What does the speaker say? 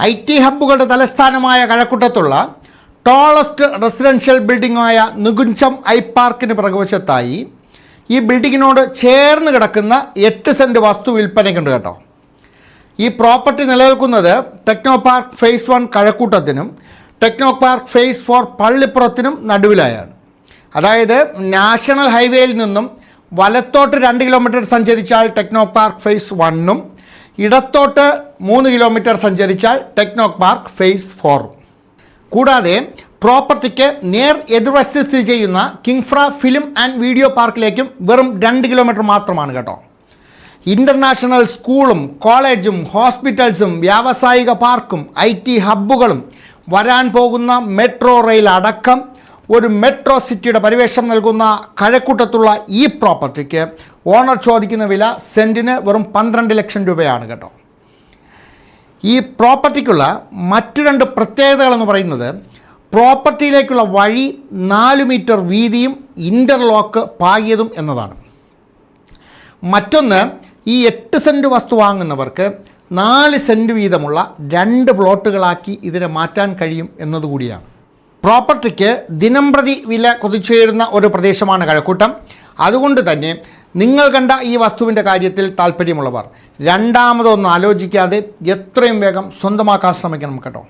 IT ഹബ്ബുകളുടെ തലസ്ഥാനമായ കഴക്കൂട്ടത്തുള്ള tallest residential ബിൽഡിംഗായ നുകുഞ്ചം I പാർക്കിന് പിറകുവശത്തായി ഈ ബിൽഡിങ്ങിനോട് ചേർന്ന് കിടക്കുന്ന 8 സെൻറ്റ് വസ്തു വിൽപ്പനയ്ക്കുണ്ട് കേട്ടോ. ഈ പ്രോപ്പർട്ടി നിലനിൽക്കുന്നത് ടെക്നോ പാർക്ക് ഫേസ് 1 കഴക്കൂട്ടത്തിനും ടെക്നോ പാർക്ക് ഫേസ് 4 പള്ളിപ്പുറത്തിനും നടുവിലായാണ്. അതായത് നാഷണൽ ഹൈവേയിൽ നിന്നും വലത്തോട്ട് 2 കിലോമീറ്റർ സഞ്ചരിച്ചാൽ ടെക്നോ പാർക്ക് ഫേസ് 1ഉം ഇടത്തോട്ട് 3 കിലോമീറ്റർ സഞ്ചരിച്ചാൽ ടെക്നോ പാർക്ക് ഫേസ് 4ഉം. കൂടാതെ പ്രോപ്പർട്ടിക്ക് നേർ എതിർവശത്ത് സ്ഥിതി ചെയ്യുന്ന കിങ്ഫ്ര ഫിലിം ആൻഡ് വീഡിയോ പാർക്കിലേക്കും വെറും 2 കിലോമീറ്റർ മാത്രമാണ് കേട്ടോ. ഇൻ്റർനാഷണൽ സ്കൂളും കോളേജും ഹോസ്പിറ്റൽസും വ്യാവസായിക പാർക്കും IT ഹബ്ബുകളും വരാൻ പോകുന്ന മെട്രോ റെയിൽ അടക്കം ഒരു മെട്രോ സിറ്റിയുടെ പരിവേഷം നൽകുന്ന കഴക്കൂട്ടത്തുള്ള ഈ പ്രോപ്പർട്ടിക്ക് ഓണർ ചോദിക്കുന്ന വില സെൻറ്റിന് വെറും 12 ലക്ഷം രൂപയാണ് കേട്ടോ. ഈ പ്രോപ്പർട്ടിക്കുള്ള മറ്റു 2 പ്രത്യേകതകളെന്ന് പറയുന്നത് പ്രോപ്പർട്ടിയിലേക്കുള്ള വഴി 4 മീറ്റർ വീതിയും ഇൻ്റർലോക്ക് പാകിയതും എന്നതാണ്. മറ്റൊന്ന്, ഈ 8 സെൻറ്റ് വസ്തു വാങ്ങുന്നവർക്ക് 4 സെൻറ്റ് വീതമുള്ള 2 പ്ലോട്ടുകളാക്കി ഇതിനെ മാറ്റാൻ കഴിയും എന്നതുകൂടിയാണ്. പ്രോപ്പർട്ടിക്ക് ദിനംപ്രതി വില കുതിച്ചുയരുന്ന ഒരു പ്രദേശമാണ് കഴക്കൂട്ടം. അതുകൊണ്ട് തന്നെ നിങ്ങൾ കണ്ട ഈ വസ്തുവിൻ്റെ കാര്യത്തിൽ താല്പര്യമുള്ളവർ രണ്ടാമതൊന്നും ആലോചിക്കാതെ എത്രയും വേഗം സ്വന്തമാക്കാൻ ശ്രമിക്കണം കേട്ടോ.